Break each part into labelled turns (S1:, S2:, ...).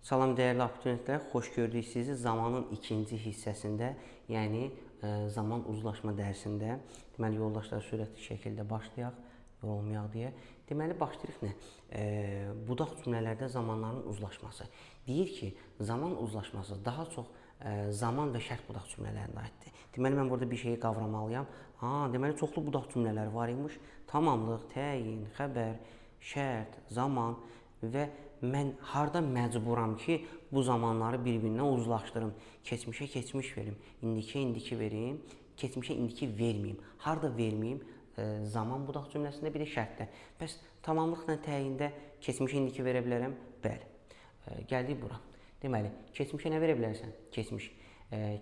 S1: Salam dəyərli abituriyentlər, xoş gördük sizi zamanın ikinci hissəsində, yəni zaman uzlaşma dərsində. Deməli, yoldaşlar sürətli şəkildə başlayaq, yorulmayaq deyə. Deməli, başlayırıq nə? Budaq cümlələrdə zamanların uzlaşması. Deyir ki, zaman uzlaşması daha çox zaman və şərt budaq cümlələrinə aiddir. Deməli, mən burada bir şeyi qavramalıyam. Deməli, çoxlu budaq cümlələr var imiş. Tamamlıq, təyin, xəbər, şərt, zaman və mən harda məcburam ki, bu zamanları bir-birindən uzlaşdırım. Keçmişə keçmiş verim, indikiyə indiki verim, keçmişə indiki verməyim. Harda verməyim? Zaman budaq cümləsində, bir də şərtdə. Bəs tamamlıqla təyində keçmişə indiki verə bilərəm? Bəli. Gəldik bura. Deməli, keçmişə nə verə bilərsən? Keçmiş.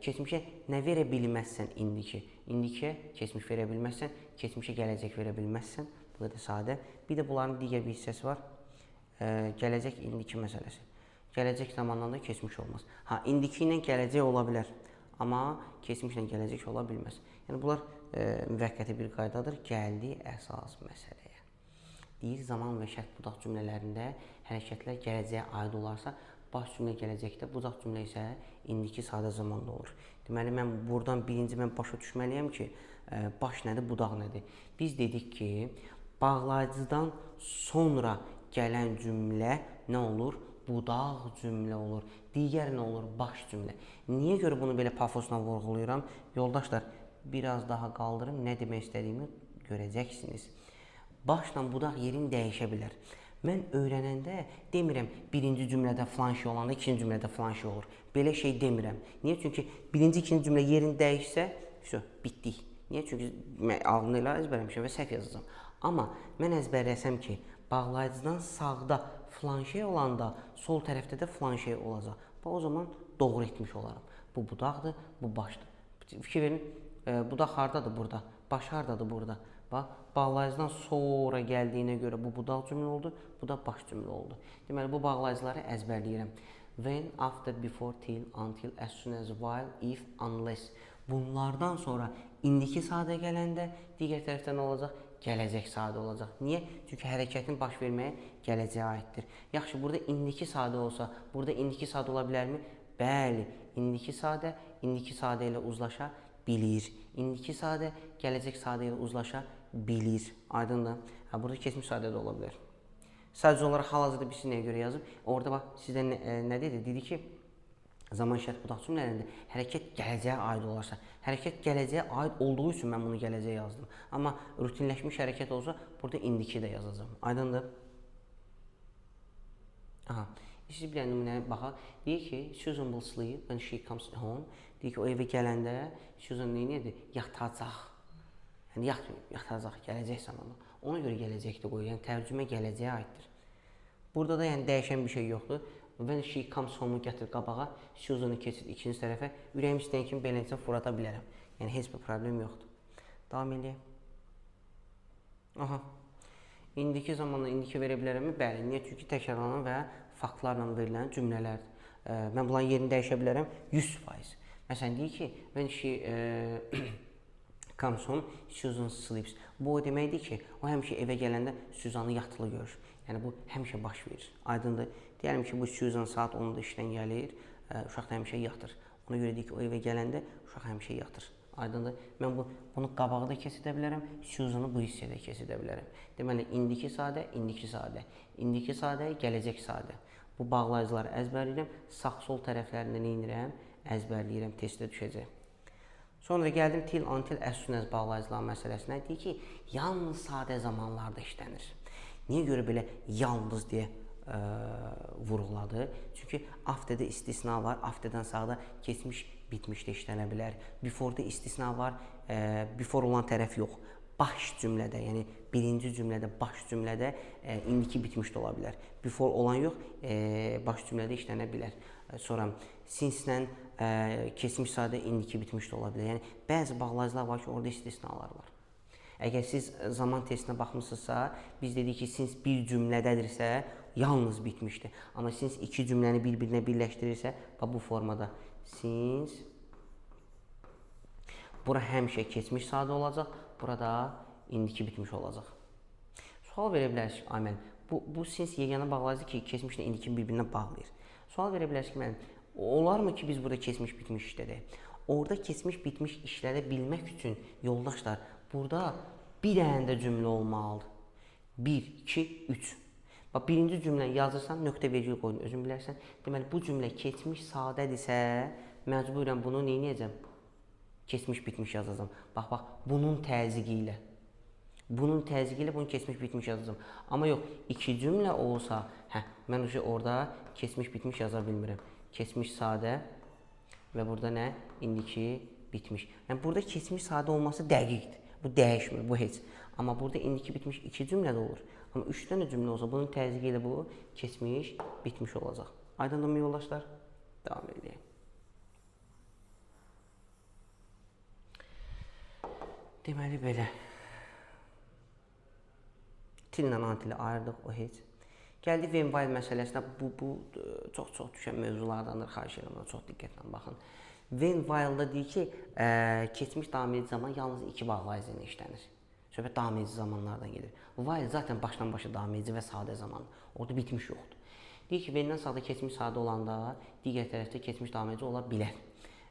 S1: Keçmişə nə verə bilməzsən? İndiki. İndikiyə keçmiş verə bilməzsən, keçmişə gələcək verə bilməzsən. Bu qədər sadə. Bir də bunların digər bir hissəsi var. Gələcək indiki məsələsi. Gələcək zamandan da keçmiş olmaz. İndiki ilə gələcək ola bilər, amma keçmişlə gələcək ola bilməz. Yəni bunlar müvəqqəti bir qaydadır. Gəldi əsas məsələyə. Deyir, zaman və şərt budaq cümlələrində hərəkətlər gələcəyə aid olarsa, baş cümlə gələcəkdə, budaq cümlə isə indiki sadə zamanda olur. Deməli, mən buradan birinci başa düşməliyəm ki, baş nədir, budaq nədir? Biz dedik ki, bağlayıcıdan sonra gələn cümlə nə olur? Budaq cümlə olur. Digər nə olur? Baş cümlə. Niyə görə bunu belə pafosla vurğulayıram? Yoldaşlar, biraz daha qaldırın, nə demək istədiyimi görəcəksiniz. Başla budaq yerini dəyişə bilər. Mən öyrənəndə demirəm, birinci cümlədə filan şey olanda ikinci cümlədə filan şey olur. Belə şey demirəm. Niyə? Çünki birinci, ikinci cümlə yerini dəyişsə, bitdik. Niyə? Çünki mən ağlını elə əzbərləmişəm və səhv yazacağam. Amma mən əzbərləsəm ki, bağlayıcıdan sağda filan şey olanda sol tərəfdə də filan şey olacaq. O zaman doğru etmiş olaram. Bu budaqdır, bu başdır. Fikir verin, budaq hardadır? Burada. Baş hardadır? Burada. Bağlayıcıdan sonra gəldiyinə görə bu budaq cümlə oldu, bu da baş cümlə oldu. Deməli, bu bağlayıcıları əzbərləyirəm. When, after, before, till, until, as soon as, while, if, unless. Bunlardan sonra indiki sadə gələndə digər tərəfdən olacaq? Gələcək sadə olacaq. Niyə? Çünki hərəkətin baş verməyə gələcəyə aiddir. Yaxşı, burada indiki sadə olsa, burada indiki sadə ola bilərmi? Bəli, indiki sadə ilə uzlaşa bilir. İndiki sadə, gələcək sadə ilə uzlaşa bilir. Aydındır. Burada keçmiş sadə də ola bilər. Sadəcə olaraq hal-hazırda bir nəyə görə yazıb. Orada sizdən nə dedi? Dedi ki, zaman şərt budaq cümlələrində hərəkət gələcəyə aid olarsa, hərəkət gələcəyə aid olduğu üçün mən bunu gələcəyə yazdım. Amma rutinləşmiş hərəkət olsa, burada indiki də yazacağam. Aydındır? Siz bir nümunəyə baxaq. Deyir ki, Susan will sleep when she comes home. Deyir ki, o evə gələndə Susan neyədir? Yatacaq. Yəni, yatacaq, gələcək zamanı. Ona görə gələcəkdə qoyur. Yəni, tərcümə gələcəyə aiddir. Burada da dəyişən bir şey yoxdur. When she comes home-u gətir qabağa, Susan-ı keçir ikinci tərəfə. Ürəyim istəyən kimi beləncə fırata bilərəm. Yəni, heç bir problem yoxdur. Davam edəyək. İndiki zamanla indiki verə bilərəmmi? Bəli. Niyə? Çünki təkrarlanan və faktlarla verilən cümlələrdir. Mən bunların yerini dəyişə bilərəm 100%. Məsələn, deyir ki, when she comes home, Susan sleeps. Bu o deməkdir ki, o həmişə evə gələndə Susan'ı yatılı görür. Yəni, bu həmişə baş verir. Aydındır. Deyəlim ki, bu Susan saat 10-da işdən gəlir, uşaq da həmişə yatır. Ona görə deyir ki, o evə gələndə uşaq həmişə yatır. Aydındır. Mən bunu qabağı da kesidə bilərəm, Susan'ı bu hissədə kesidə bilərəm. Deməli, indiki sadə, indiki sadə. İndiki sadə, gələcək sadə. Bu bağlayıcıları əzbərləyirəm, sağ-sol tərəflərindən inirəm, əzbərləyirəm, testdə düşəcək. Sonra gəldim till, until, as soon as bağlayıcılar məsələsinə. Deyir ki, yalnız sadə zamanlarda işlənir. Niyə görə belə yalnız deyə vurğuladı? Çünki after'da istisna var. After'dan sağda keçmiş, bitmiş də işlənə bilər. Before'da istisna var. Before olan tərəf yox. Baş cümlədə, yəni birinci cümlədə, baş cümlədə indiki bitmiş də ola bilər. Before olan yox, baş cümlədə işlənə bilər. Sonra since-lə keçmiş sadə, indiki bitmiş də ola bilər. Yəni bəzi bağlayıcılar var ki, orada istisnalar var. Əgər siz zaman testinə baxmısınızsa, biz dedik ki, since bir cümlədədirsə, yalnız bitmişdir. Amma since iki cümləni bir-birinə birləşdirirsə, bu formada since, bura həmişə keçmiş sadə olacaq, burada indiki bitmiş olacaq. Sual verə bilərsiniz, Amel, bu since yeganə bağlayıcı ki, keçmişlə indikini bir-birinə bağlayır. Sual verə bilərsiniz ki, müəllim, olarmı ki biz burada keçmiş bitmiş işlədək? Orada keçmiş bitmiş işlədə bilmək üçün yoldaşlar burada bir dənə də cümlə olmalıdır. 1, 2, 3. Bax, birinci cümləni yazırsan, nöqtə vergül qoyun, özün bilərsən. Deməli, bu cümlə keçmiş sadədirsə, məcburən bunu neynəyəcəm? Keçmiş bitmiş yazacağam. Bax, bunun təzyiqi ilə. Bunun təzyiqi ilə bunu keçmiş bitmiş yazacağam. Amma yox, iki cümlə olsa, mən orada keçmiş bitmiş yaza bilmirəm. Keçmiş sadə və burada nə? İndiki bitmiş. Yəni, burada keçmiş sadə olması dəqiqdir. Bu dəyişmir, bu heç. Amma burada indiki bitmiş iki cümlədə olur. Amma 3 dənə cümlə olsa, bunun təzyiqi ilə bu keçmiş bitmiş olacaq. Aydındırmı yoldaşlar? Davam edeyim. Deməli, belə. Tillə antili ayırdıq, o heç. Gəldik when while məsələsinə, bu çox düşən mövzulardandır, xahiş edirəm, çox diqqətlə baxın. When while-da deyir ki, keçmiş davam edici zaman yalnız iki bağlayıcı ilə işlənir. Söhbət davam edici zamanlardan gedir. While zaten başdan başa davam edici və sadə zaman. Orada bitmiş yoxdur. Deyir ki, when-dən sağda keçmiş sadə olanda, digər tərəfdə keçmiş davam edici ola bilər.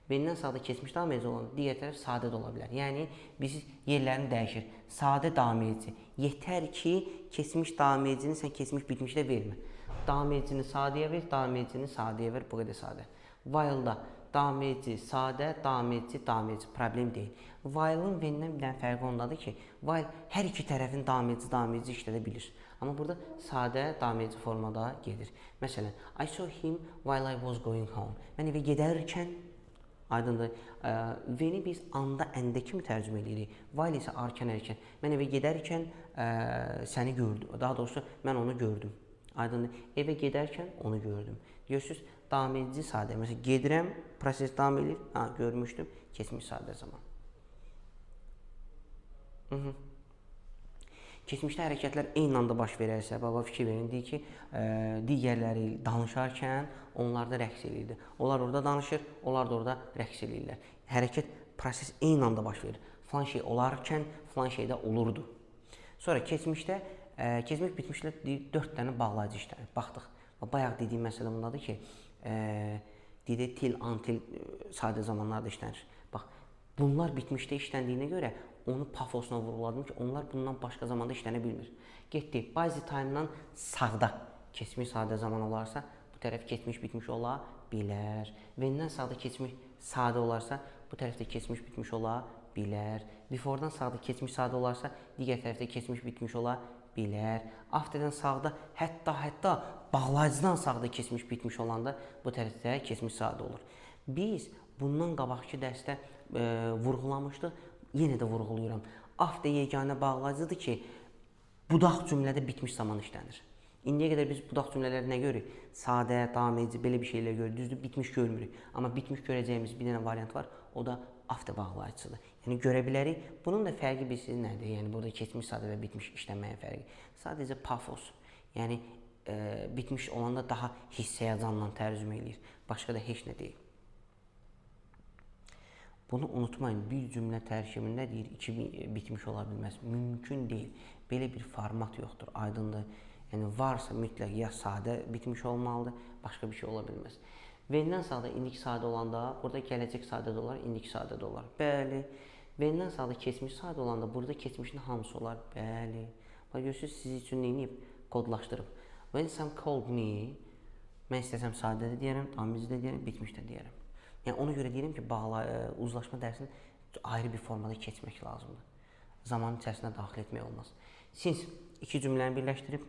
S1: When-dən sağda keçmiş davam edici olanda, digər tərəf sadə də ola bilər. Yəni, biz yerlərini dəyişir. Sadə davam edici. Yetər ki, keçmiş davam edicini sən keçmiş bitmişdə vermə. Davam edicini sadəyə ver, davam edicini sadəyə ver, bu qədər sadə. While-da davam edici, sadə, davam edici, problem deyil. While-ın when-dən bir dənə fərqi ondadır ki, while hər iki tərəfin davam edici işlədə bilir. Amma burada sadə, davam edici formada gedir. Məsələn, I saw him while I was going home. Mən evə gedərkən, aydındır, when-i biz anda, əndə kimi tərcümə edirik. While isə arkan, ərkən. Mən evə gedərkən səni gördüm. Daha doğrusu, mən onu gördüm. Aydındır, evə gedərkən onu gördüm. Görürsünüz, davam edici sadə. Məsələn, gedirəm, proses davam edir. Görmüşdüm, keçmiş sadə zaman. Keçmişdə hərəkətlər eyni anda baş verərsə, baba fikir verin, deyir ki, digərləri danışarkən onlar da rəqs edirdi. Onlar orada danışır, onlar da orada rəqs edirlər. Hərəkət, proses eyni anda baş verir. Falan şey olarkən, falan şey də olurdu. Sonra keçmişdə, keçmiş bitmişlə 4 dənə bağlayıcı işlənir. Baxdıq. Bayaq dediyim məsələ bundadır ki, dedik, til, antil sadə zamanlarda işlənir. Bax, bunlar bitmişdə işləndiyinə görə onu pafosla vurguladım ki, onlar bundan başqa zamanda işlənə bilmir. Getdi, basic time-dan sağda keçmiş sadə zaman olarsa, bu tərəf keçmiş bitmiş ola bilər. When-dən sağda keçmiş sadə olarsa, bu tərəfdə keçmiş bitmiş ola bilər. Before-dan sağda keçmiş sadə olarsa, digər tərəfdə keçmiş bitmiş ola bilər. After-dən sağda, hətta bağlayıcıdan sağda keçmiş bitmiş olanda bu tərəfdə keçmiş sadə olur. Biz bundan qabaqki dərsdə vurğulamışdıq, yenə də vurğulayıram. After yeganə bağlayıcıdır ki, budaq cümlədə bitmiş zaman işlənir. İndiyə qədər biz budaq cümlələri nə görürük? Sadə, davam edici, belə bir şeylə görürük. Düzdür, bitmiş görmürük. Amma bitmiş görəcəyimiz bir dənə variant var, o da after bağlayıcıdır. Yəni görə bilərik. Bunun da fərqi bilirsiniz nədir? Yəni burada keçmiş sadə və bitmiş işlənməyin fərqi. Sadəcə pafos. Yəni bitmiş olanda daha hiss-həyəcanla tərcümə eləyir. Başqa da heç nə deyil. Bunu unutmayın, bir cümlə tərkibində deyir, iki bitmiş ola bilməz. Mümkün deyil. Belə bir format yoxdur, aydındır. Yəni varsa mütləq ya sadə bitmiş olmalıdır, başqa bir şey ola bilməz. When-dən sağda indiki sadə olanda, burada gələcək sadə də olar, indiki sadə də olar. Bəli. When-dən sağda keçmiş sadə olanda, burada keçmişin hamısı olar. Bəli. Bax, görürsünüz, siz üçün neyini kodlaşdırıb. When some called me, mən istəsəm sadə də deyərəm, tamiz də deyərəm, bitmiş də deyərəm. Yəni ona görə deyirəm ki, uzlaşma dərsini ayrı bir formada keçmək lazımdır. Zamanın içərisinə daxil etmək olmaz. Siz iki cümləni birləşdirib,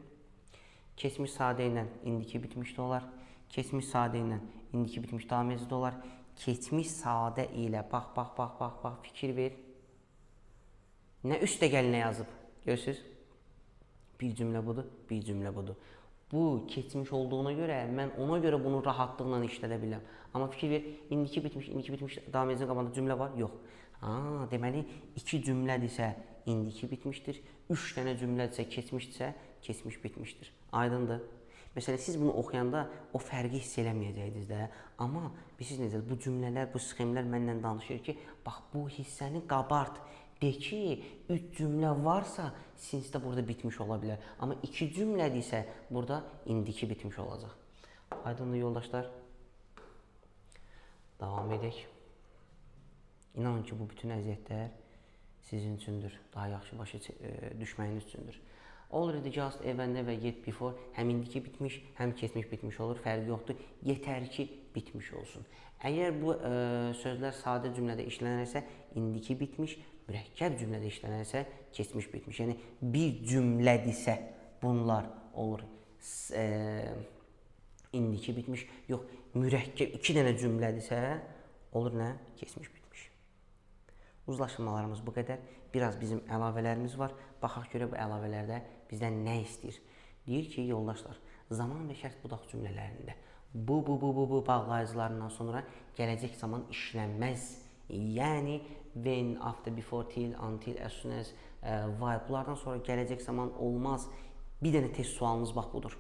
S1: keçmiş sadə ilə indiki bitmiş də olar, keçmiş sadə ilə indiki bitmiş davam edici də olar, keçmiş sadə ilə bax, fikir ver. Nə üstə gəlinə yazıb, görürsünüz? Bir cümlə budur, bir cümlə budur. Bu keçmiş olduğuna görə mən ona görə bunu rahatlıqla işlədə biləm. Amma fikir ver, indiki bitmiş davam edici qabağında cümlə var? Yox. Deməli, iki cümlədirsə indiki bitmişdir, 3 dənə cümlədirsə keçmişdirsə, keçmiş bitmişdir. Aydındır. Məsələn, siz bunu oxuyanda o fərqi hiss eləməyəcəksiniz də. Amma bilirsiniz necə, bu cümlələr, bu sxemlər mənlə danışır ki, bax bu hissəni qabart. De ki, 3 cümlə varsa, sinusda burada bitmiş ola bilər. Amma 2 cümlədirsə, burada indiki bitmiş olacaq. Aydınlı yoldaşlar, davam edək. İnanın ki, bu bütün əziyyətlər sizin üçündür, daha yaxşı başa düşməyiniz üçündür. Already just even never yet before həm indiki bitmiş, həm keçmiş bitmiş olur. Fərqi yoxdur. Yetər ki, bitmiş olsun. Əgər bu sözlər sadə cümlədə işlənərsə, indiki bitmiş, mürəkkəb cümlədə işlənərsə, keçmiş bitmiş. Yəni, bir cümlədirsə bunlar olur. İndiki bitmiş, yox, mürəkkəb 2 dənə cümlədirsə, olur nə? Keçmiş bitmiş. Uzlaşmalarımız bu qədər. Biraz bizim əlavələrimiz var. Baxaq görə bu əlavələrdə bizdən nə istəyir? Deyir ki, yoldaşlar, zaman və şərt budaq cümlələrində bu bağlayıcılarından sonra gələcək zaman işlənməz. Yəni, when, after, before, till, until, as soon as, why. Bunlardan sonra gələcək zaman olmaz. Bir dənə test sualımız bax budur.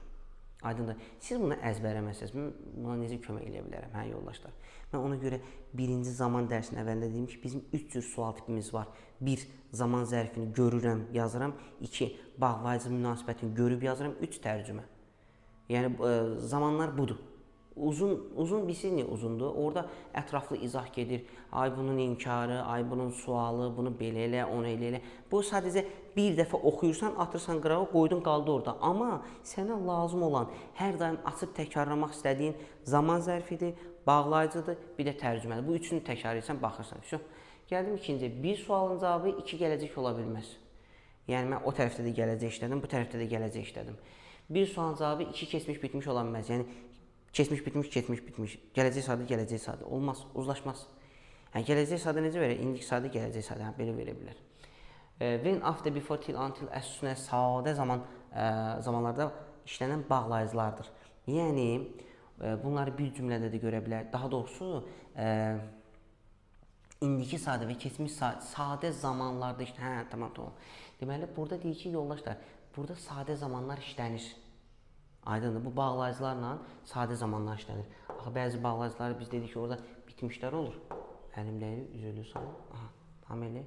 S1: Aydındır. Siz bunu əzbərləməsiniz. Buna necə kömək edə bilərəm, hə yoldaşlar? Mən ona görə birinci zaman dərsinin əvvəlində dedim ki, bizim 3 cür sual tipimiz var. 1. Zaman zərfini görürəm, yazıram. 2. Bağlayıcı münasibətini görüb yazıram. 3. Tərcümə. Yəni, zamanlar budur. Uzun bilsiniz niyə uzundur? Orada ətraflı izah gedir. Ay bunun inkarı, ay bunun sualı, bunu belə elə, onu elə. Bu sadəcə bir dəfə oxuyursan, atırsan qırağa, qoydun qaldı orada. Amma sənə lazım olan, hər daim açıb təkrarlamaq istədiyin zaman zərfidir, bağlayıcıdır, bir də tərcümədir. Bu üçünü təkrar etsən, baxırsan. Gəldim ikinci. Bir sualın cavabı 2 gələcək ola bilməz. Yəni, mən o tərəfdə də gələcək işlədim, bu tərəfdə də gələcək işlədim. Bir sualın cavabı 2 keçmiş bitmiş ola bilməz. Yəni, keçmiş bitmiş, keçmiş bitmiş. Gələcək sadə, gələcək sadə. Olmaz, uzlaşmaz. Yəni, gələcək sadə necə verər? İndiki sadə, gələcək sadə. Belə verə bilər. When, after, before, till, until, as soon as sadə zamanlarda işlənən bağlayıcılardır. Yəni, bunları bir cümlədə də görə bilər. Daha doğrusu, indiki sadə və keçmiş sadə zamanlarda işlənir. Hə, tamam. Deməli, burada deyir ki, yoldaşlar, burada sadə zamanlar işlənir. Aydındır. Bu bağlayıcılarla sadə zamanlar işlənir. Axı, bəzi bağlayıcıları biz dedik ki, orada bitmişlər olur. Əlimləri üzülü salın. Aha, tam elə.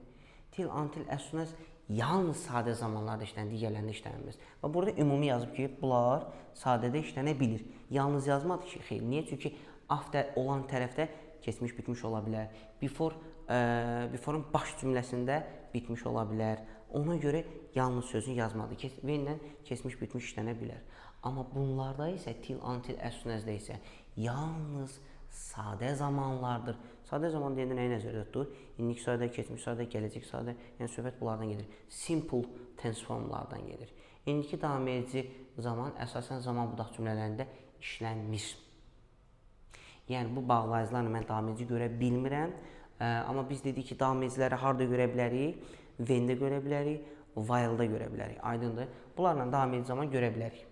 S1: Till, until, as soon as yalnız sadə zamanlarda işlənir, digərlərində işlənilməz. Və burada ümumi yazıb ki, bunlar sadədə işlənə bilir. Yalnız yazmadı ki, xeyr. Niyə? Çünki after olan tərəfdə keçmiş bitmiş ola bilər. Before'un baş cümləsində bitmiş ola bilər. Ona görə yalnız sözünü yazmadı. When-dən keçmiş bitmiş işlənə bilər. Amma bunlarda isə till, until, as soon as-də isə yalnız sadə zamanlardır. Sadə zaman deyəndə nəyi nəzərdə tutur? İndiki sadə, keçmiş sadə, gələcək sadə. Yəni, söhbət bunlardan gedir. Simple tense formlardan gedir. İndiki davam edici zaman əsasən zaman budaq cümlələrində işlənmir. Yəni, bu bağlayıcılarla mən davam edici görə bilmirəm. Amma biz dedik ki, davam ediciləri harada görə bilərik? When-də görə bilərik, while-da görə bilərik. Aydındır. Bunlarla davam edici zaman görə bilərik.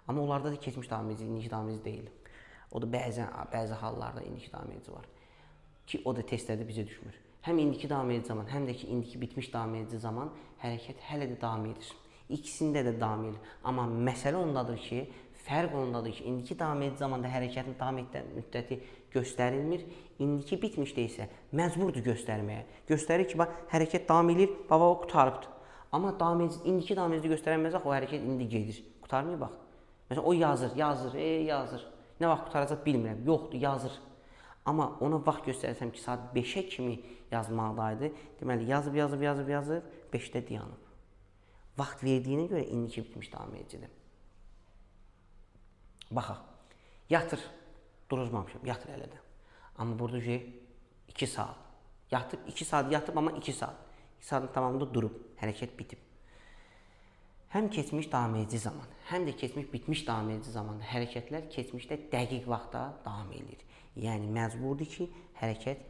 S1: Amma onlarda da keçmiş davam edici, indiki davam edici deyil. O da bəzi hallarda indiki davam edici var. Ki, o da testlərdə bizə düşmür. Həm indiki davam edici zaman, həm də ki, indiki bitmiş davam edici zaman hərəkət hələ də davam edir. İkisində də davam edir. Amma məsələ ondadır ki, fərq ondadır ki, indiki davam edici zamanda hərəkətin davam müddəti göstərilmir. İndiki bitmişdə isə məcburdur göstərməyə. Göstərir ki, hərəkət davam edir, baba o qutarıbdır. Amma indiki davam edici göstərənməz, o hərəkət indi gedir. Qutarmıyor, bax. Məsələn, o yazır. Nə vaxt qutaracaq bilmirəm. Yoxdur, yazır. Amma ona vaxt göstərsəm ki, saat 5-ə kimi yazmaqdaydı. Deməli, yazıb, 5-də dayanıb. Vaxt verdiyinə görə indiki bitmiş davam edicidir. Baxaq, yatır, duruzmamışam, yatır hələ də. Amma burada 2 saat. Yatıb, 2 saat yatıb, amma 2 saat. 2 saatın tamamında durub, hərəkət bitib. Həm keçmiş davam edici zaman, həm də keçmiş bitmiş davam edici zamanda hərəkətlər keçmişdə dəqiq vaxtda davam edir. Yəni, məcburdur ki, hərəkət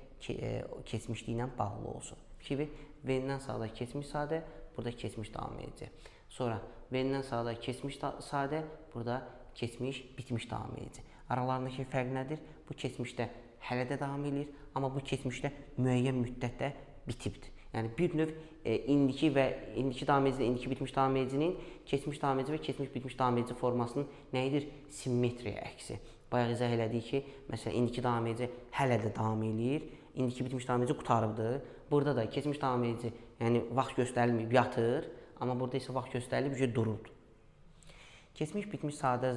S1: keçmişliklə bağlı olsun. Fikir, when-dən sağda keçmiş sadə, burada keçmiş davam edici. Sonra, when-dən sağda keçmiş sadə, burada keçmiş bitmiş davam edici. Aralarındakı fərq nədir? Bu keçmişdə hələ də davam edir, amma bu keçmişdə müəyyən müddətdə bitibdir. Yəni, bir növ indiki davam edici, indiki bitmiş davam edicinin keçmiş davam edici və keçmiş bitmiş davam edici formasının nəyidir? Simmetriya əksi. Bayaq izah elədik ki, məsələn, indiki davam edici hələ də davam edir, indiki bitmiş davam edici qutarıbdır. Burada da keçmiş davam edici, yəni vaxt göstərilməyib, yatır, amma burada isə vaxt göstərilib, dururdu. Keçmiş bitmiş sadə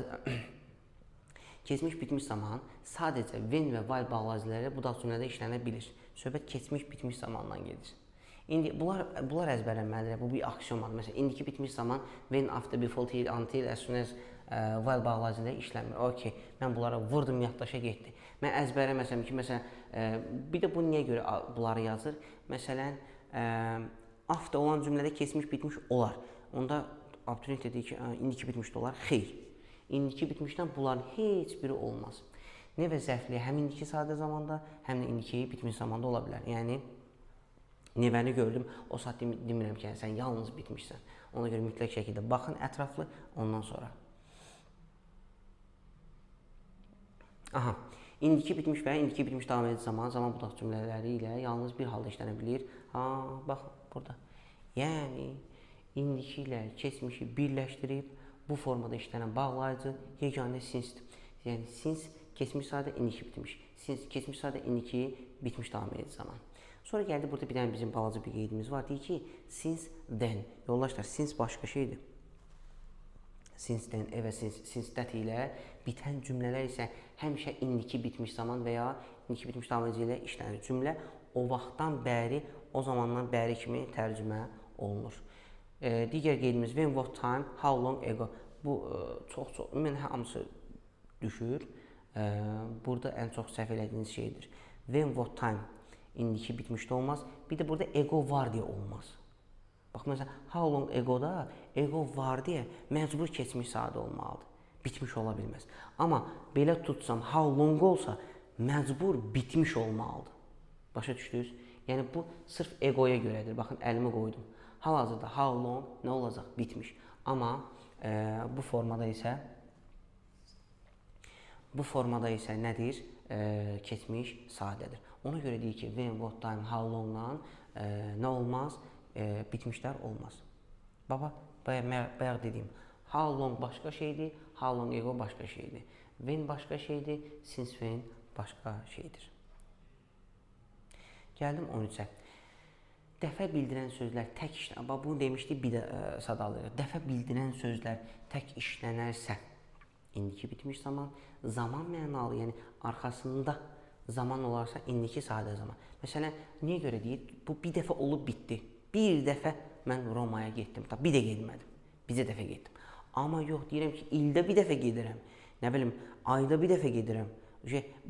S1: Keçmiş bitmiş zaman sadəcə when və while bağlayıcıları bu dağ cümlədə işlənə bilir. Söhbət keçmiş bitmiş zamandan gedir. İndi bunlar əzbərlənməlidir. Bu bir aksiomadır. Məsələn, indiki bitmiş zaman when, after, before, till, until, as soon as, while bağlayıcıları işlənmir. Okay, mən bunlara vurdum, yaddaşa getdi. Mən əzbərləməsəm ki, məsələn, bir də bu niyə görə bunları yazır? Məsələn, after olan cümlədə keçmiş bitmiş olar. Onda abituriyent dedi ki, indiki bitmiş də olar. Xeyr. İndiki bitmişdən bunların heç biri olmaz. Ne və zərfliyə həm indiki sadə zamanda, həm də indiki bitmiş zamanda ola bilər. Yəni, nevəni gördüm, o saat demirəm ki, sən yalnız bitmişsən. Ona görə mütləq şəkildə baxın ətraflı, ondan sonra. Aha, indiki bitmiş və indiki bitmiş davam edici zaman budaq cümlələri ilə yalnız bir halda işlənə bilir. Bax, burada. Yəni, indiki ilə keçmişi birləşdirib, bu formada işlənən bağlayıcı yeganə sincedir. Yəni, since keçmiş sadə, indiki bitmiş. Since keçmiş sadə, indiki bitmiş davam edici zaman. Sonra gəldi, burada bir dənə bizim balaca bir qeydimiz var. Deyir ki, since then. Yoldaşlar, since başqa şeydir. Since then, və since that ilə bitən cümlələr isə həmişə indiki bitmiş zaman və ya indiki bitmiş davam edici ilə işlənir. Cümlə o vaxtdan bəri, o zamandan bəri kimi tərcümə olunur. Digər qeydimiz when, what time, how long ago. Bu çox, ümumən hamısı düşür. Burada ən çox səhv elədiyiniz şeydir. When, what time, indiki bitmiş də olmaz. Bir də burada ego var deyə olmaz. Bax, məsələn, how long ago-da ego var deyə məcbur keçmiş sadə olmalıdır. Bitmiş ola bilməz. Amma belə tutsam, how long olsa məcbur bitmiş olmalıdır. Başa düşdünüz? Yəni, bu sırf egoya görədir. Baxın, əlimi qoydum. Hal-hazırda how long nə olacaq? Bitmiş. Amma bu formada isə nədir? Keçmiş sadədir. Ona görə deyir ki, when, what time, how long-dan nə olmaz? Bitmişlər olmaz. Baba, bayaq dediyim, how long başqa şeydir, how long ago başqa şeydir. When başqa şeydir, since when başqa şeydir. Gəldim 13-ə. Dəfə bildirən sözlər tək işlənər. Bax, bunu demişdik, bir də sadalıyıq. Dəfə bildirən sözlər tək işlənərsə, indiki bitmiş zaman, zaman mənalı, yəni arxasında zaman olarsa, indiki sadə zaman. Məsələn, niyə görə deyir? Bu bir dəfə olub bitdi. Bir dəfə mən Romaya getdim. Bir də getmədim. Bizə dəfə getdim. Amma yox, deyirəm ki, ildə bir dəfə gedirəm. Nə bilim, ayda bir dəfə gedirəm.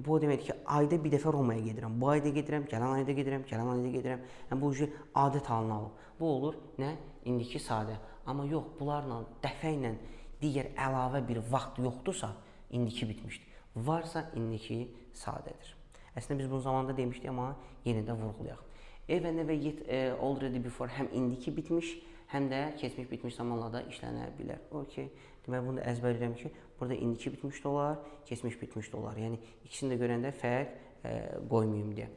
S1: Bu deməkdir ki, ayda bir dəfə Romaya gedirəm. Bu ayda gedirəm, gələn ayda gedirəm, gələn ayda gedirəm. Yəni, bu adət halına alıb. Bu olur, nə? İndiki sadə. Amma yox, bunlarla, dəfə ilə digər əlavə bir vaxt yoxdursa, indiki bitmişdir. Varsa, indiki sadədir. Əslində, biz bunu zamanında demişdik, amma yenə də vurğulayaq. And və yet already before həm indiki bitmiş, həm də keçmiş bitmiş zamanla da işlənə bilər. Okay. Deməli, bunu da əzbərləyirəm ki, burada indiki bitmiş də olar, keçmiş bitmiş də olar. Yəni, ikisini də görəndə fərq qoymayayım deyə.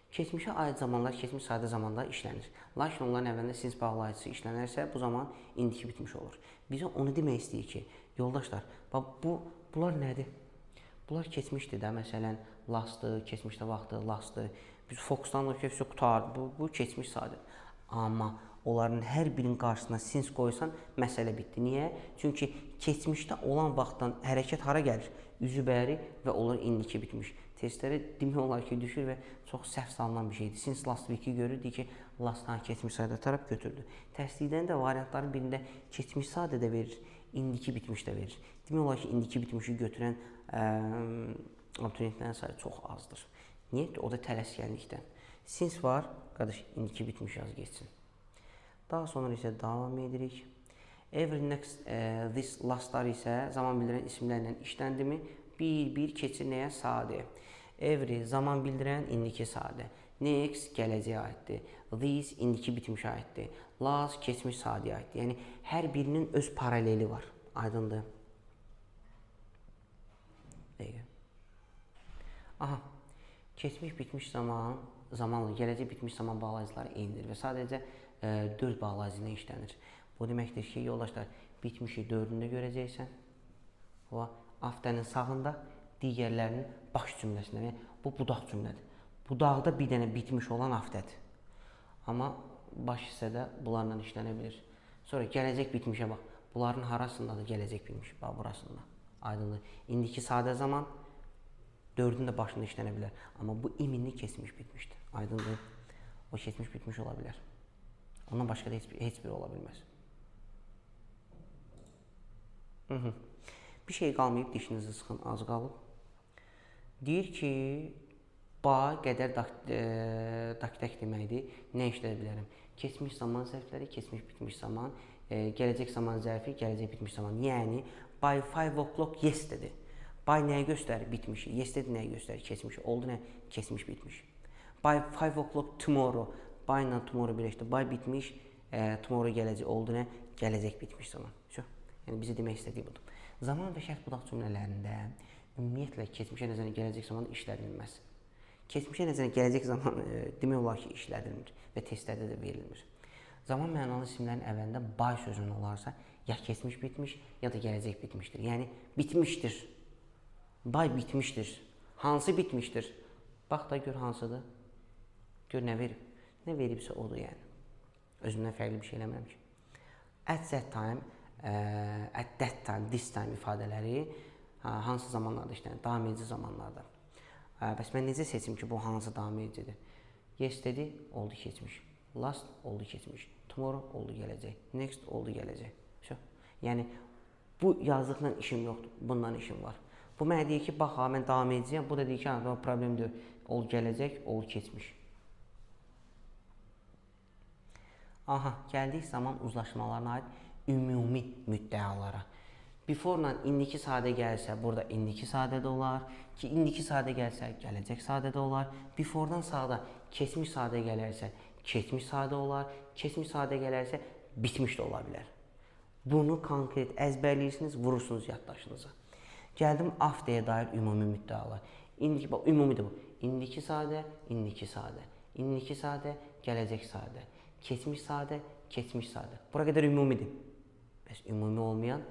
S1: Keçmişə aid zamanlar keçmiş sadə zamanda işlənir. Lakin onların əvvəlində since bağlayıcısı işlənərsə, bu zaman indiki bitmiş olur. Bizə onu demək istəyir ki, yoldaşlar, bunlar nədir? Bunlar keçmişdir də, məsələn, lastdır, keçmişdə vaxtdır, lastdır. Biz fokuslanırıq ki, qutardı, bu keçmiş sadə. Amma onların hər birinin qarşısına since qoysan, məsələ bitdi. Niyə? Çünki keçmişdə olan vaxtdan hərəkət hara gəlir? Üzü bəri və olur indiki bitmiş. Testləri demək olar ki, düşür və çox səhv salınan bir şeydir. Since last week-i görürdük ki, lastdan keçmiş sadə tərəf götürdü. Təsdiqdən də variantların birində keçmiş sadə də verir, indiki bitmiş də verir. Demək olar ki, indiki bitmişi götürən abituriyentlərin sayı çox azdır. Niyə? O da tələskənlikdən. Since var, qardaş, indiki bitmiş yaz geçsin. Daha sonra isə davam edirik. Every next, this, lastlar isə zaman bildirən isimlərlə işləndimi? Bir keçir nəyə? Sadə. Every, zaman bildirən indiki sadə. Next, gələcəyə aiddir. This, indiki bitmiş aiddir. Last, keçmiş sadəyə aiddir. Yəni, hər birinin öz paraleli var. Aydındır. Aha. Keçmiş bitmiş zamanla gələcək bitmiş zaman bağlayıcıları eynidir və sadəcə 4 bağlayıcı ilə işlənir. Bu deməkdir ki, yoldaşlar, bitmişi 4-ündə görəcəksən. Aftənin sağında, digərlərinin baş cümləsində. Bu budaq cümlədir. Budaqda bir dənə bitmiş olan aftədir. Amma baş hissədə bunlarla işlənə bilir. Sonra gələcək bitmişə bax. Bunların harasında da gələcək bitmiş. Bax, burasında. Aydındır. İndiki sadə zaman 4-ün də başında işlənə bilər. Amma bu iminli keçmiş bitmişdir. Aydındır. O keçmiş bitmiş ola bilər. Ondan başqa da heç biri ola bilməz. Bir şey qalmayıb, dişinizi sıxın, az qalıb. Deyir ki, ba qədər daktik deməkdir. Nə işlədə bilərəm? Keçmiş zaman zərfləri, keçmiş bitmiş zaman, gələcək zaman zərfi, gələcək bitmiş zaman. Yəni, by 5 o'clock yesterday. By nəyə göstərir? Bitmişi. Yesterday nəyə göstərir? Keçmişi. Oldu nə? Keçmiş bitmiş. By 5 o'clock tomorrow. By ilə tomorrow birləşdi. By bitmiş, tomorrow gələcək. Oldu nə? Gələcək bitmiş zaman. Yəni, bizi demək istədiyi budur. Zaman və şərt budaq cümlələrində ümumiyyətlə keçmişə nəzərən gələcək zaman işlədilməz. Keçmişə nəzərən gələcək zaman demək olar ki, işlədilmir və testlərdə də verilmir. Zaman mənalı isimlərin əvvəlində by sözünün olarsa, ya keçmiş bitmiş, ya da gələcək bitmişdir. Yəni, bitmişdir. By bitmişdir. Hansı bitmişdir? Bax da gör hansıdır. Gör nə verib. Nə veribsə odur yəni. Özümdən fərqli bir şey eləmirəm ki. At that time, at that time, this time ifadələri hansı zamanlarda işlənir? Davam edici zamanlarda. Bəs mən necə seçim ki, bu hansı davam edicidir? Yesterday oldu keçmiş. Last oldu keçmiş. Tomorrow oldu gələcək. Next oldu gələcək. Yəni, bu yazdıqla işim yoxdur. Bundan işim var. Bu mənə deyir ki, bax, mən davam edəcəyəm. Bu da deyir ki, problem deyil. Oldu gələcək, oldu keçmiş. Aha, gəldik zaman uzlaşmalarına aid ümumi müddəalara. Before-la indiki sadə gəlsə, burada indiki sadə də olar. Ki, indiki sadə gəlsə, gələcək sadə də olar. Before-dan sağda keçmiş sadə gələrsə, keçmiş sadə olar. Keçmiş sadə gələrsə, bitmiş də ola bilər. Bunu konkret əzbərləyirsiniz, vurursunuz yaddaşınıza. Gəldim after'ya dair ümumi müddəalar. İndiki, bax, ümumidir bu. İndiki sadə, indiki sadə. İndiki sadə, gələcək sadə. Keçmiş sadə, keçmiş sadə. Bura qədər ümumidir. Bəs ümumi olmayan,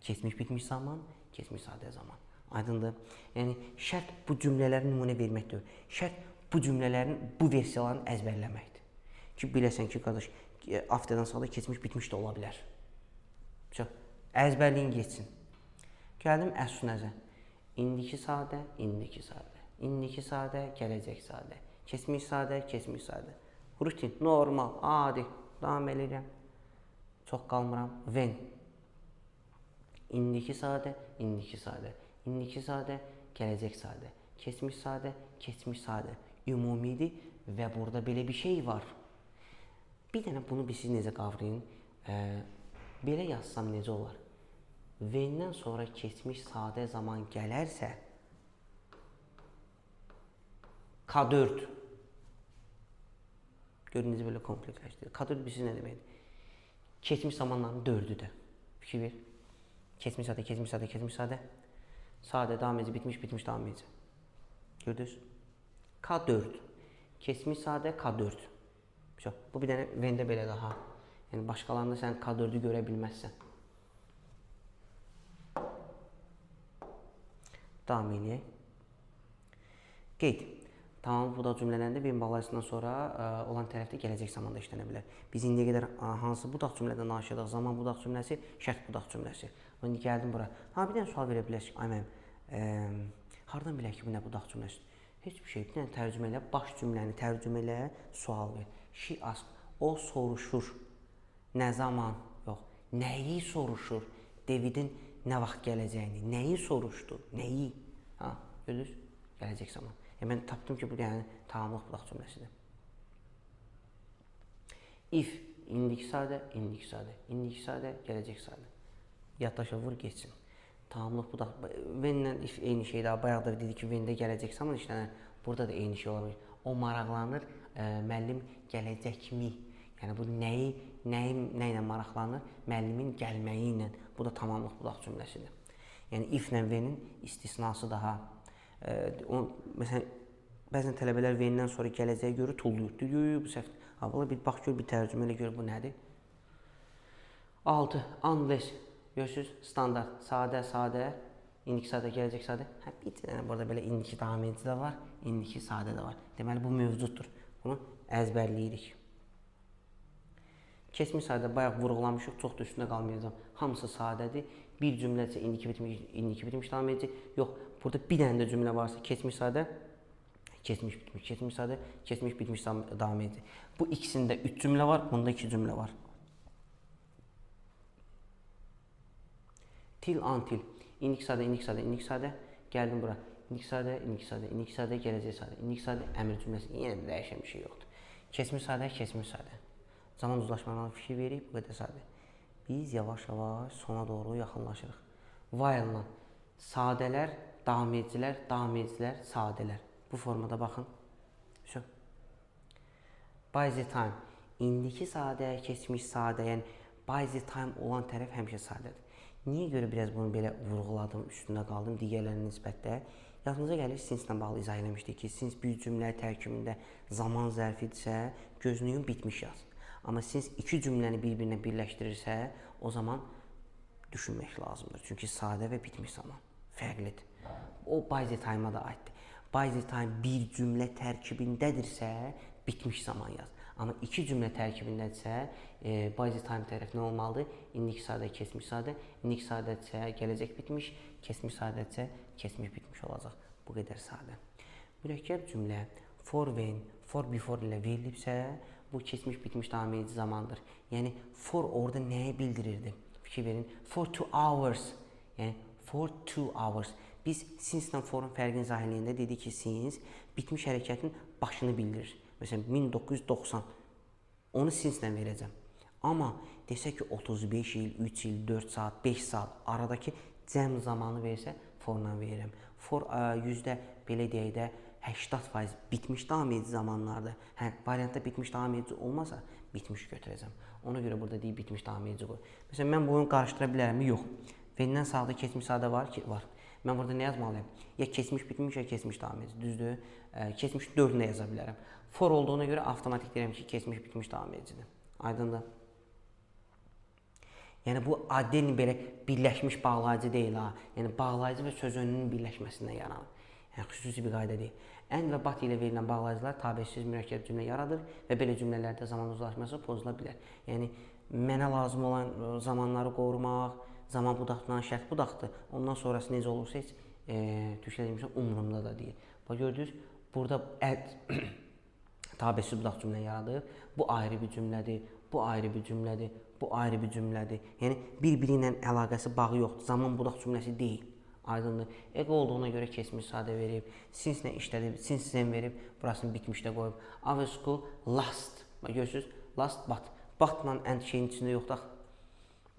S1: keçmiş bitmiş zaman, keçmiş sadə zaman. Aydındır. Yəni, şərt bu cümlələrin nümunə verməkdir. Şərt bu cümlələrin, bu versiyalarını əzbərləməkdir. Ki, biləsən ki, qardaş, after'dan sağda keçmiş bitmiş də ola bilər. Əzbərliyin geçsin. Gəldim əs-sünəzə. İndiki sadə, indiki sadə. İndiki sadə, gələcək sadə. Keçmiş sadə, keçmiş sadə. Rutin, normal, adi. Davam edirəm. Çox qalmıram. When. İndiki sadə, indiki sadə. İndiki sadə, gələcək sadə. Keçmiş sadə, keçmiş sadə. Ümumidir və burada belə bir şey var. Bir dənə bunu siz necə qavrayın? Belə yazsam necə olar? When-dən sonra keçmiş sadə zaman gələrsə, K4. Gördüyünüz belə kompleksləşdirir. K4 bilsiz nə deməkdir? Keçmiş zamanların 4-üdür. Fikir ver. Keçmiş sadə, keçmiş sadə, keçmiş sadə. Sadə, davam edici, bitmiş, bitmiş, davam edici. Gördünüz? K4. Keçmiş sadə, K4. Bu bir dənə when-də belə daha. Yəni, başqalarında sən K4-ü görə bilməzsən. Davam edək. Qeyd. Tamam, bu da cümlələrində when bağlayıcısından sonra olan tərəfdə gələcək zamanda işlənə bilər. Biz indiyə qədər hansı budaq cümlədən danışırdıq? Zaman budaq cümləsi, şərt budaq cümləsi. İndi gəldim bura. Bir dənə sual verə bilərsiniz. Ay mənim, hardan bilək ki, bu nə budaq cümləsi? Heç bir şey. Bir dənə tərcümə elə, baş cümləni tərcümə elə, sual ver. She ask. O soruşur. Nə zaman? Yox. Nəyi soruşur? Davidin nə vaxt gələcəyini. Nəyi soruşdu? Nəyi? Görürüz? Gələcək zaman. Mən tapdım ki, bu yəni tamamlıq budaq cümləsidir. If, indiki sadə, indiki sadə. İndiki sadə, gələcək sadə. Yaddaşa vur, geçsin. Tamamlıq budaq. When-lə if eyni şeydir. Bayaq da dedi ki, when-də gələcək zaman işlənir. Burada da eyni şey olabilir. O maraqlanır, müəllim gələcəkmi? Yəni, bu nə ilə maraqlanır? Müəllimin gəlməyi ilə. Bu da tamamlıq budaq cümləsidir. Yəni, if-lə when-in istisnası daha. Məsələn, bəzən tələbələr when-dən sonra gələcəyə görə tulluyur. Deyir, bu səhvdir. Bir bax gör, bir tərcümə ilə gör, bu nədir? 6. Unless. Görürsünüz, standart. Sadə, sadə. İndiki sadə, gələcək sadə. Bir dənə burada belə indiki davam edici də var. İndiki sadə də var. Deməli, bu mövcuddur. Bunu əzbərləyirik. Keçmiş sadə bayaq vurğulamışıq. Çox da üstündə qalmayacağım. Hamısı sadədir. Bir cümlədirsə indiki bitmiş davam edici. Yox, burada bir dənə də cümlə varsa keçmiş sadə, keçmiş bitmiş, keçmiş sadə, keçmiş bitmiş davam edici. Bu ikisində 3 cümlə var, bunda 2 cümlə var. Till, until. İndiki sadə, indiki sadə, indiki sadə. Gəldim bura. İndiki sadə, indiki sadə, indiki sadə, gələcək sadə. İndiki sadə, əmr cümləsi. Yenə də dəyişən bir şey yoxdur. Keçmiş sadə, keçmiş sadə. Zaman uzlaşmalarına fikir veririk, bu qədər sadə. Biz yavaş-yavaş sona doğru yaxınlaşırıq. While-la sadələr, davam edicilər, sadələr. Bu formada baxın. Şu. By the time. İndiki sadə, keçmiş sadə, yəni by the time olan tərəf həmişə sadədir. Niyə görə biraz bunu belə vurğuladım, üstündə qaldım digərlərinə nisbətdə? Yadınıza gəlir, since-lə bağlı izah eləmişdik ki, since bir cümlə tərkibində zaman zərfidirsə, gözlüyün bitmiş yaz. Amma since iki cümləni bir-birinə birləşdirirsə, o zaman düşünmək lazımdır. Çünki sadə və bitmiş zaman fərqlidir. O by the time-a da aiddir. By the time bir cümlə tərkibindədirsə, bitmiş zaman yaz. Amma iki cümlə tərkibindədirsə, by the time tərəf nə olmalıdır? İndiki sadə, keçmiş sadə. İndiki sadədirsə, gələcək bitmiş. Keçmiş sadədirsə, keçmiş bitmiş olacaq. Bu qədər sadə. Mürəkkəb cümlə for when, for before ilə verilibsə, bu keçmiş bitmiş davam edici zamandır. Yəni for orada nəyi bildirirdi? Fikir verin. For 2 hours. Yəni for 2 hours. Biz since-lə forun fərqini izah edəndə dedik ki, since bitmiş hərəkətin başını bildirir. Məsələn 1990. Onu since-lə verəcəm. Amma desək ki 35 il, 3 il, 4 saat, 5 saat aradakı cəm zamanı versə forla verirəm. For yüzdə belə deyək də 80% bitmiş davam edici zamanlarda. Hə, variantda bitmiş davam edici olmasa bitmiş götürəcəm. Ona görə burada deyib bitmiş davam edici qoy. Məsələn mən bunu qarışdıra bilərəmmi? Yox. Vəndən sağda keçmiş sadə var ki, var. Mən burada nə yazmalıyam? Ya keçmiş bitmiş, ya keçmiş davam edici. Düzdür? Keçmiş 4-ünü yaza bilərəm. For olduğuna görə avtomatik deyirəm ki, keçmiş bitmiş davam edicidir. Aydındır? Yəni bu adden belə birləşmiş bağlayıcı deyil ha. Yəni bağlayıcı və söz önünün birləşməsindən yaranır. Yəni xüsusi bir qayda deyil. And və but ilə verilən bağlayıcılar tabesiz mürəkkəb cümlə yaradır və belə cümlələrdə zaman uzlaşması pozula bilər. Yəni mənə lazım olan zamanları qorumaq, zaman budaqdan şərt budaqdır. Ondan sonrası necə olursa heç türkçə umurumda da deyil. Bax gördünüz, burada tabesiz budaq cümlə yaradır. Bu ayrı bir cümlədir, bu ayrı bir cümlədir, bu ayrı bir cümlədir. Yəni bir-biri ilə əlaqəsi, bağı yoxdur. Zaman budaq cümləsi deyil. Aydındır. Ego olduğuna görə keçmiş sadə verib, since-lə işlədib, since-dən verib, burasını bitmişdə qoyub. Our school last. Görürsünüz, last but. But-la and şeyin içində yoxdur.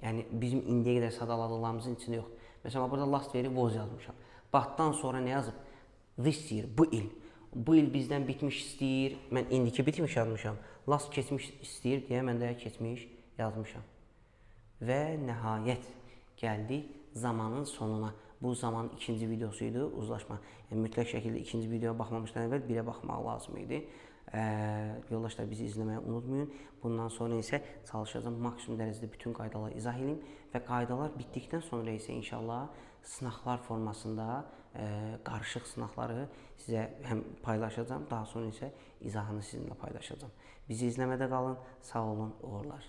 S1: Yəni bizim indiyə qədər sadaladıqlarımızın içində yoxdur. Məsələn, burada last verib, was yazmışam. But-dan sonra nə yazıb? This year, bu il. Bu il bizdən bitmiş istəyir. Mən indiki bitmiş yazmışam. Last keçmiş istəyir deyə mən də keçmiş yazmışam. Və nəhayət gəldik zamanın sonuna. Bu zamanın ikinci videosuydu, uzlaşma. Yəni mütləq şəkildə ikinci videoya baxmamışdan əvvəl birə baxmaq lazım idi. Yoldaşlar bizi izləməyi unutmayın. Bundan sonra isə çalışacağım maksimum dərəcədə bütün qaydaları izah edeyim və qaydalar bitdikdən sonra isə inşallah sınaqlar formasında qarışıq sınaqları sizə həm paylaşacağım, daha sonra isə izahını sizinlə paylaşacağım. Bizi izləmədə qalın, sağ olun, uğurlar.